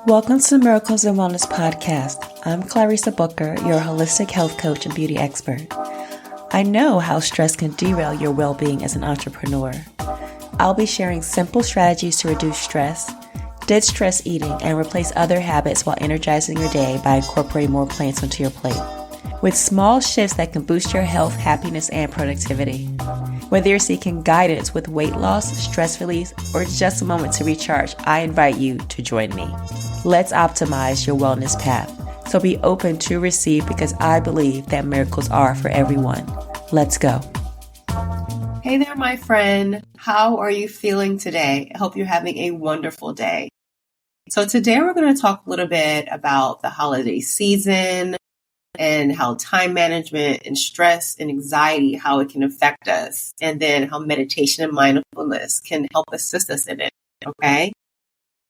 Welcome to the Miracles and Wellness Podcast. I'm Clarissa Booker, your holistic health coach and beauty expert. I know how stress can derail your well-being as an entrepreneur. I'll be sharing simple strategies to reduce stress, ditch stress eating, and replace other habits while energizing your day by incorporating more plants onto your plate. With small shifts that can boost your health, happiness, and productivity. Whether you're seeking guidance with weight loss, stress release, or just a moment to recharge, I invite you to join me. Let's optimize your wellness path. So be open to receive because I believe that miracles are for everyone. Let's go. Hey there, my friend. How are you feeling today? I hope you're having a wonderful day. So today we're going to talk a little bit about the holiday season and how time management and stress and anxiety, how it can affect us, and then how meditation and mindfulness can help assist us in it, okay?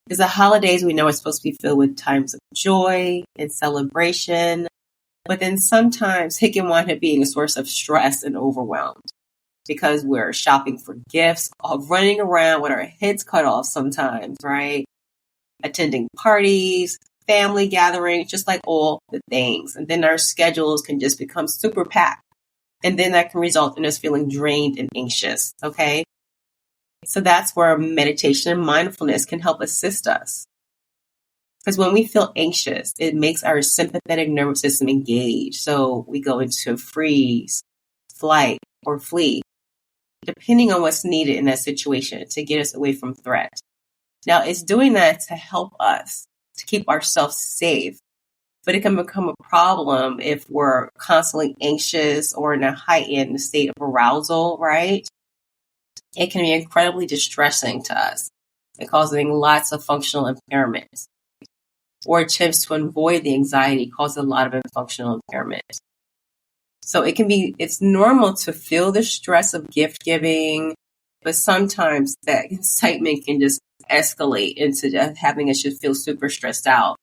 Because the holidays we know are supposed to be filled with times of joy and celebration, but then sometimes it can wind up being a source of stress and overwhelmed because we're shopping for gifts, all running around with our heads cut off sometimes, right? Attending parties, family gatherings, just like all the things. And then our schedules can just become super packed. And then that can result in us feeling drained and anxious, okay? So that's where meditation and mindfulness can help assist us. Because when we feel anxious, it makes our sympathetic nervous system engage. So we go into freeze, flight, or flee, depending on what's needed in that situation to get us away from threat. Now, it's doing that to help us to keep ourselves safe, but it can become a problem if we're constantly anxious or in a heightened state of arousal, right? It can be incredibly distressing to us and causing lots of functional impairments, or attempts to avoid the anxiety cause a lot of functional impairment. So it's normal to feel the stress of gift giving, but sometimes that excitement can just escalate into just having us just feel super stressed out.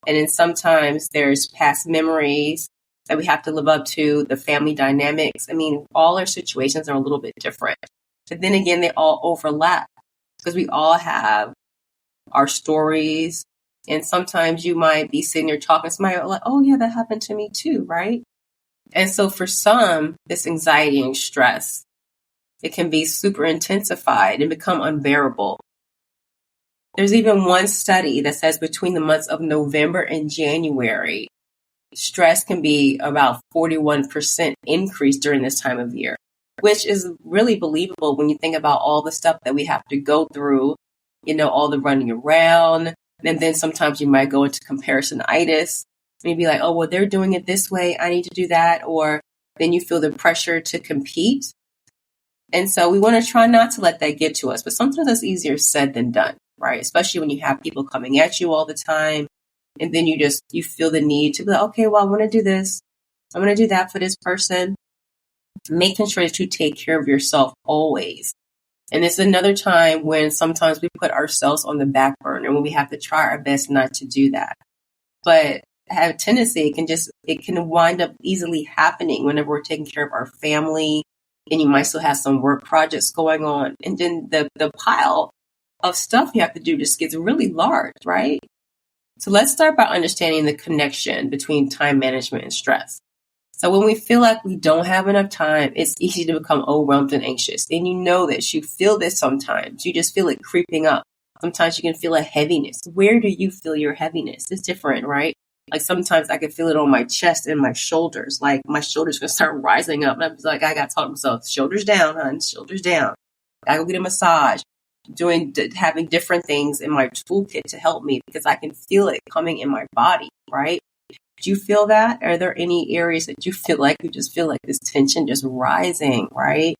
And then sometimes there's past memories that we have to live up to, the family dynamics. I mean, all our situations are a little bit different. But then again, they all overlap because we all have our stories. And sometimes you might be sitting there talking to somebody like, oh yeah, that happened to me too, right? And so for some, this anxiety and stress, it can be super intensified and become unbearable. There's even one study that says between the months of November and January, stress can be about 41% increase during this time of year, which is really believable when you think about all the stuff that we have to go through, all the running around. And then sometimes you might go into comparisonitis and you'd be like, oh, well, they're doing it this way. I need to do that. Or then you feel the pressure to compete. And so we want to try not to let that get to us. But sometimes it's easier said than done, right? Especially when you have people coming at you all the time. And then you feel the need to be like, okay, well, I want to do this. I want to do that for this person. Making sure that you take care of yourself always. And it's another time when sometimes we put ourselves on the back burner when we have to try our best not to do that. But have a tendency, it can wind up easily happening whenever we're taking care of our family, and you might still have some work projects going on. And then the pile of stuff you have to do just gets really large, right? So let's start by understanding the connection between time management and stress. So when we feel like we don't have enough time, it's easy to become overwhelmed and anxious. And you know this. You feel this sometimes. You just feel it creeping up. Sometimes you can feel a heaviness. Where do you feel your heaviness? It's different, right? Like sometimes I can feel it on my chest and my shoulders. Like my shoulders can start rising up. And I'm like, I got to talk to myself. Shoulders down, hon. Shoulders down. I go get a massage. Having different things in my toolkit to help me because I can feel it coming in my body, right? Do you feel that? Are there any areas that you just feel like this tension just rising, right?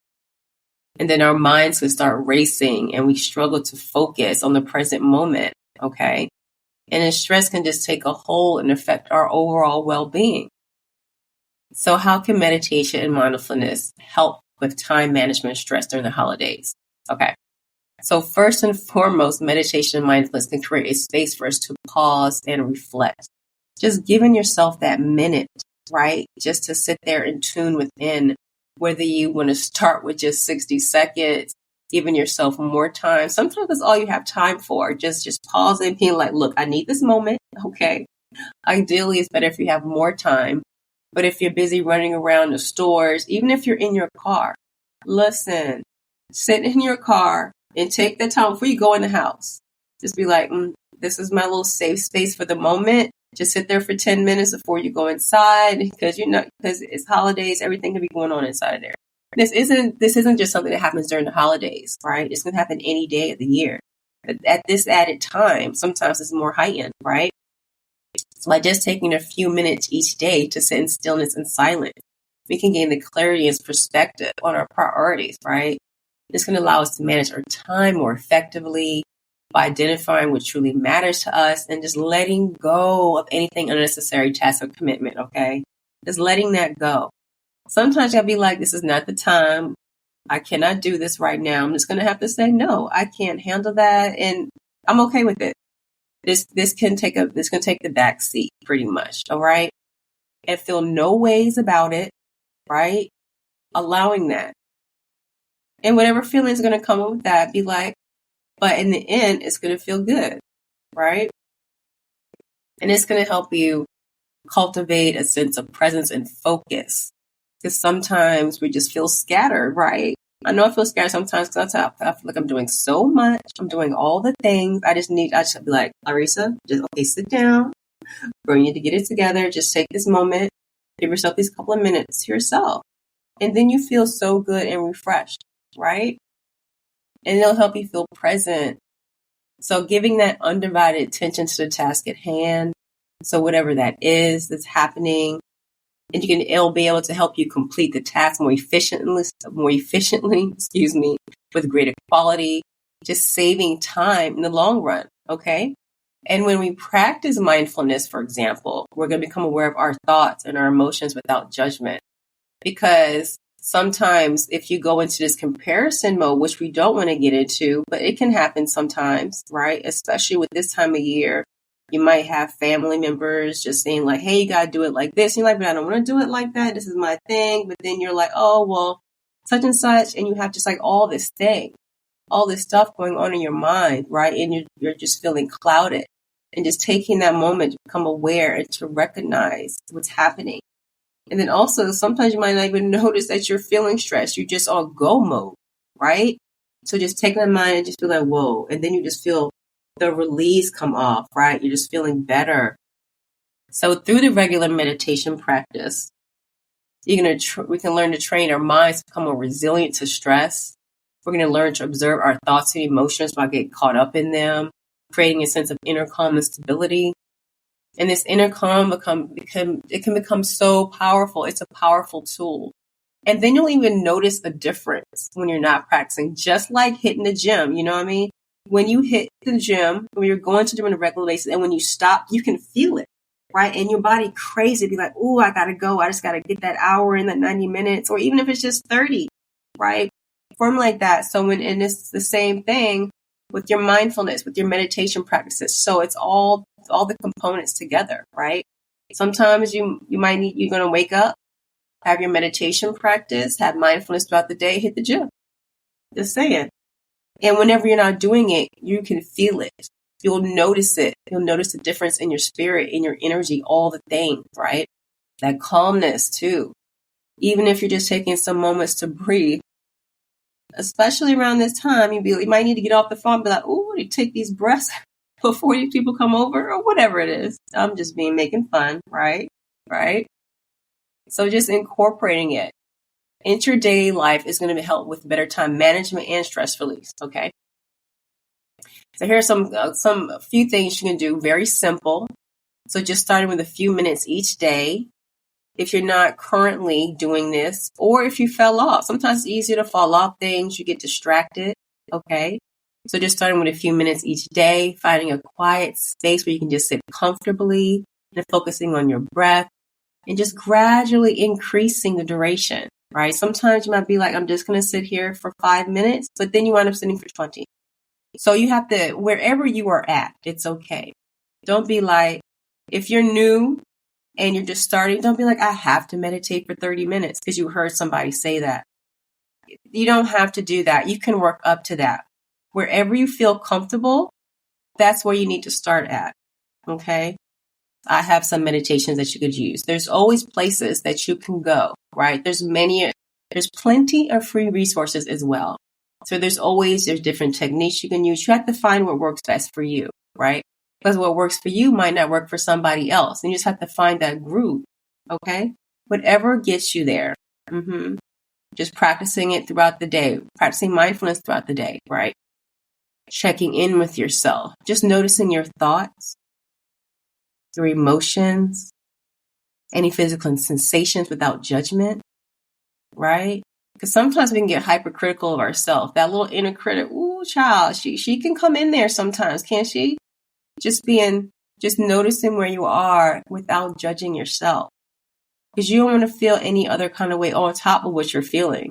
And then our minds can start racing and we struggle to focus on the present moment, okay? And then stress can just take a hold and affect our overall well-being. So how can meditation and mindfulness help with time management stress during the holidays? Okay. So first and foremost, meditation and mindfulness can create a space for us to pause and reflect. Just giving yourself that minute, right? Just to sit there and tune within, whether you want to start with just 60 seconds giving yourself more time. Sometimes that's all you have time for. Just pause and being like, look, I need this moment. Okay. Ideally, it's better if you have more time. But if you're busy running around the stores, even if you're in your car, listen, sit in your car and take the time before you go in the house. Just be like, this is my little safe space for the moment. Just sit there for 10 minutes before you go inside because it's holidays, everything can be going on inside of there. This isn't just something that happens during the holidays, right? It's going to happen any day of the year. But at this added time, sometimes it's more heightened, right? So by just taking a few minutes each day to sit in stillness and silence, we can gain the clarity and perspective on our priorities, right? This can allow us to manage our time more effectively by identifying what truly matters to us and just letting go of anything unnecessary task or commitment, okay? Just letting that go. Sometimes I'll be like, this is not the time. I cannot do this right now. I'm just going to have to say, no, I can't handle that. And I'm okay with it. This can take the back seat pretty much. All right. And feel no ways about it. Right. Allowing that. And whatever feeling is going to come up with that, be like, but in the end, it's going to feel good. Right. And it's going to help you cultivate a sense of presence and focus. Because sometimes we just feel scattered, right? I know I feel scattered sometimes because I feel like I'm doing so much. I'm doing all the things. I just be like, Larissa, sit down. Girl, you need to get it together. Just take this moment. Give yourself these couple of minutes to yourself. And then you feel so good and refreshed, right? And it'll help you feel present. So giving that undivided attention to the task at hand. So whatever that is that's happening, and it'll be able to help you complete the task more efficiently, with greater quality, just saving time in the long run. Okay. And when we practice mindfulness, for example, we're going to become aware of our thoughts and our emotions without judgment. Because sometimes if you go into this comparison mode, which we don't want to get into, but it can happen sometimes, right? Especially with this time of year. You might have family members just saying like, hey, you got to do it like this. And you're like, but I don't want to do it like that. This is my thing. But then you're like, oh, well, such and such. And you have just like all this stuff going on in your mind, right? And you're just feeling clouded and just taking that moment to become aware and to recognize what's happening. And then also sometimes you might not even notice that you're feeling stressed. You're just on go mode, right? So just take that mind and just feel like, whoa. And then you just feel the release come off, right? You're just feeling better. So through the regular meditation practice, we can learn to train our minds to become more resilient to stress. We're going to learn to observe our thoughts and emotions without getting caught up in them, creating a sense of inner calm and stability. And this inner calm can become so powerful. It's a powerful tool. And then you'll even notice a difference when you're not practicing, just like hitting the gym. You know what I mean? When you hit the gym, when you're going to the gym on a regular basis, and when you stop, you can feel it, right? And your body crazy, be like, oh, I got to go. I just got to get that hour in, that 90 minutes, or even if it's just 30, right? Form like that. And it's the same thing with your mindfulness, with your meditation practices. So it's all the components together, right? Sometimes you're going to wake up, have your meditation practice, have mindfulness throughout the day, hit the gym. Just saying. And whenever you're not doing it, you can feel it. You'll notice it. You'll notice the difference in your spirit, in your energy, all the things, right? That calmness too. Even if you're just taking some moments to breathe, especially around this time, you might need to get off the phone and be like, oh, you take these breaths before these people come over or whatever it is. I'm just making fun, right? Right? So just incorporating it into your daily life is going to help with better time management and stress release. Okay. So here are a few things you can do. Very simple. So just starting with a few minutes each day. If you're not currently doing this, or if you fell off, sometimes it's easier to fall off things. You get distracted. Okay. So just starting with a few minutes each day, finding a quiet space where you can just sit comfortably and focusing on your breath and just gradually increasing the duration. Right? Sometimes you might be like, I'm just going to sit here for 5 minutes, but then you wind up sitting for 20. So you have to, wherever you are at, it's okay. Don't be like, if you're new and you're just starting, don't be like, I have to meditate for 30 minutes because you heard somebody say that. You don't have to do that. You can work up to that. Wherever you feel comfortable, that's where you need to start at. Okay. I have some meditations that you could use. There's always places that you can go, right? There's plenty of free resources as well. So there's different techniques you can use. You have to find what works best for you, right? Because what works for you might not work for somebody else. And you just have to find that groove. Okay. Whatever gets you there. Just practicing it throughout the day, practicing mindfulness throughout the day, right? Checking in with yourself, just noticing your thoughts, your emotions, any physical sensations without judgment, right? Because sometimes we can get hypercritical of ourselves. That little inner critic, ooh, child, she can come in there sometimes, can't she? Just noticing where you are without judging yourself. Because you don't want to feel any other kind of way on top of what you're feeling.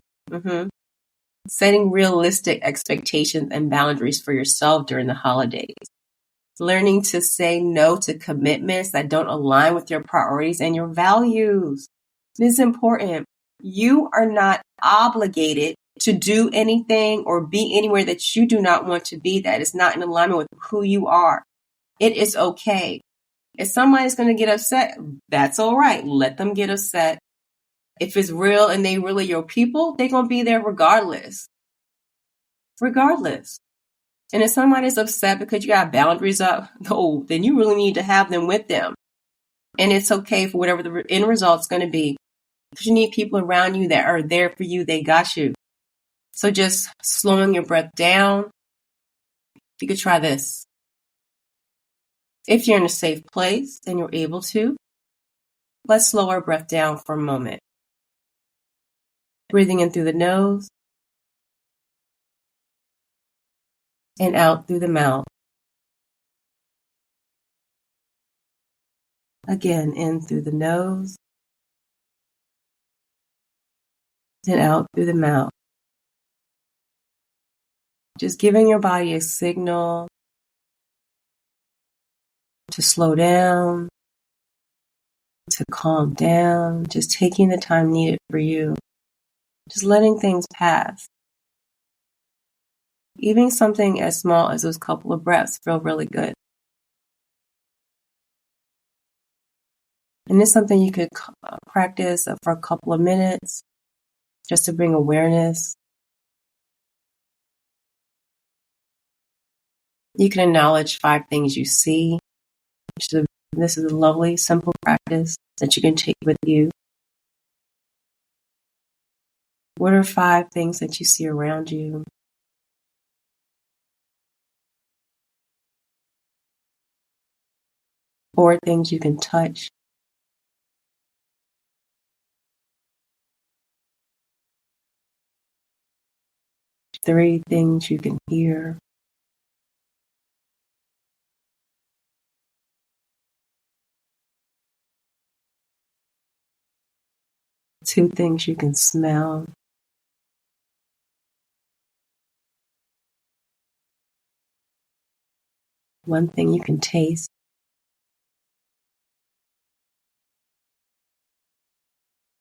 Setting realistic expectations and boundaries for yourself during the holidays. Learning to say no to commitments that don't align with your priorities and your values. This is important. You are not obligated to do anything or be anywhere that you do not want to be, that is not in alignment with who you are. It is okay. If somebody's going to get upset, that's all right. Let them get upset. If it's real and they really your people, they're going to be there regardless. Regardless. And if somebody's upset because you got boundaries up, no, then you really need to have them with them. And it's okay for whatever the end result's going to be. Because you need people around you that are there for you. They got you. So just slowing your breath down. You could try this. If you're in a safe place and you're able to, let's slow our breath down for a moment. Breathing in through the nose and out through the mouth. Again, in through the nose and out through the mouth. Just giving your body a signal to slow down, to calm down, just taking the time needed for you, just letting things pass. Even something as small as those couple of breaths feel really good. And it's something you could practice for a couple of minutes just to bring awareness. You can acknowledge 5 things you see. This is a lovely, simple practice that you can take with you. What are 5 things that you see around you? Four things you can touch. Three things you can hear. Two things you can smell. One thing you can taste.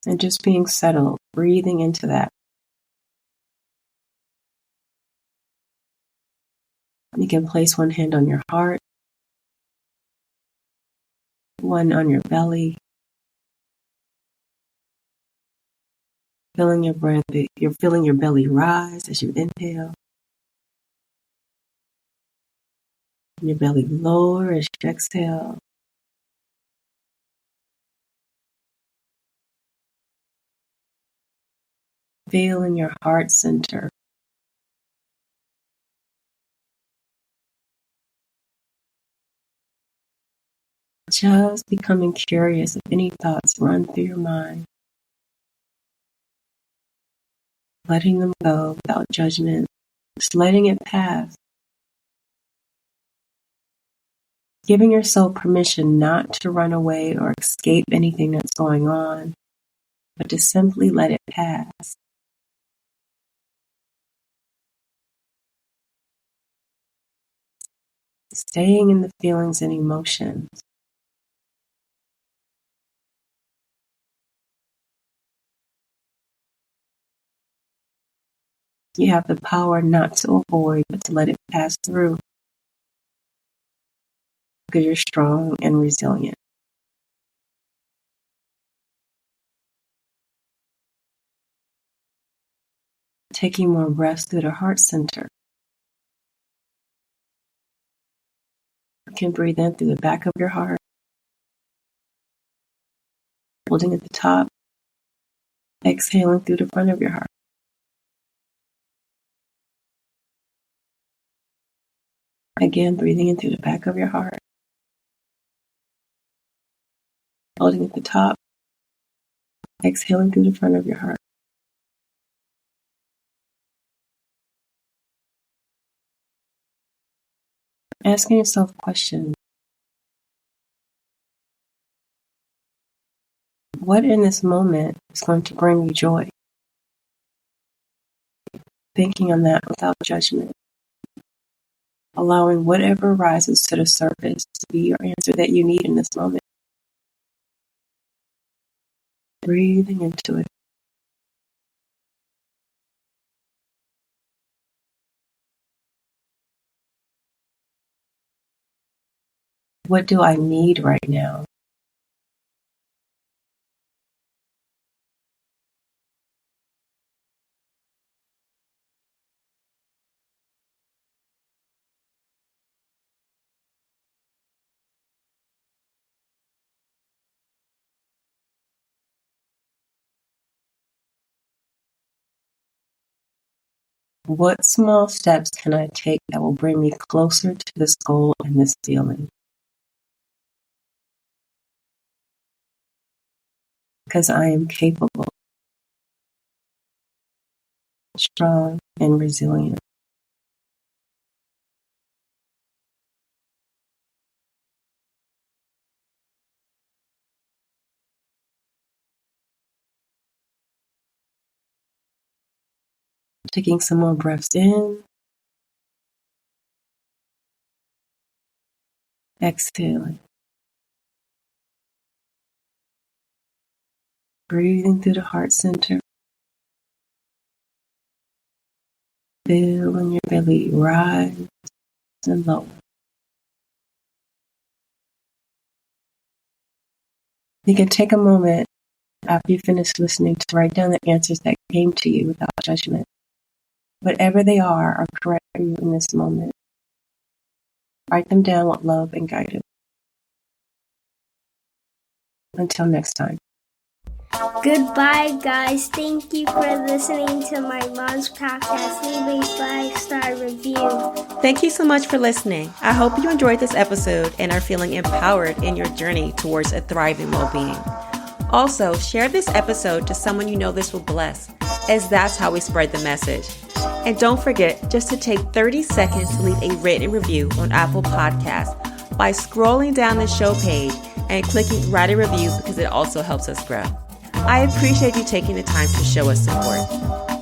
And just being settled, breathing into that. You can place one hand on your heart, one on your belly. Feeling your breath, you're feeling your belly rise as you inhale. Your belly lower as you exhale. Feel in your heart center. Just becoming curious if any thoughts run through your mind. Letting them go without judgment. Just letting it pass. Giving yourself permission not to run away or escape anything that's going on, but to simply let it pass. Staying in the feelings and emotions. You have the power not to avoid, but to let it pass through. Because you're strong and resilient. Taking more breaths through the heart center. You can breathe in through the back of your heart, holding at the top, exhaling through the front of your heart. Again, breathing in through the back of your heart, holding at the top, exhaling through the front of your heart. Asking yourself questions. What in this moment is going to bring you joy? Thinking on that without judgment. Allowing whatever rises to the surface to be your answer that you need in this moment. Breathing into it. What do I need right now? What small steps can I take that will bring me closer to this goal and this feeling? Because I am capable, strong, and resilient. Taking some more breaths in. Exhaling. Breathing through the heart center. Feeling your belly rise and lower. You can take a moment after you finish listening to write down the answers that came to you without judgment. Whatever they are correct for you in this moment. Write them down with love and guidance. Until next time. Goodbye, guys. Thank you for listening to my mom's podcast. Leave a 5-star review. Thank you so much for listening. I hope you enjoyed this episode and are feeling empowered in your journey towards a thriving well-being. Also, share this episode to someone you know this will bless, as that's how we spread the message. And don't forget just to take 30 seconds to leave a written review on Apple Podcasts by scrolling down the show page and clicking write a review because it also helps us grow. I appreciate you taking the time to show us support.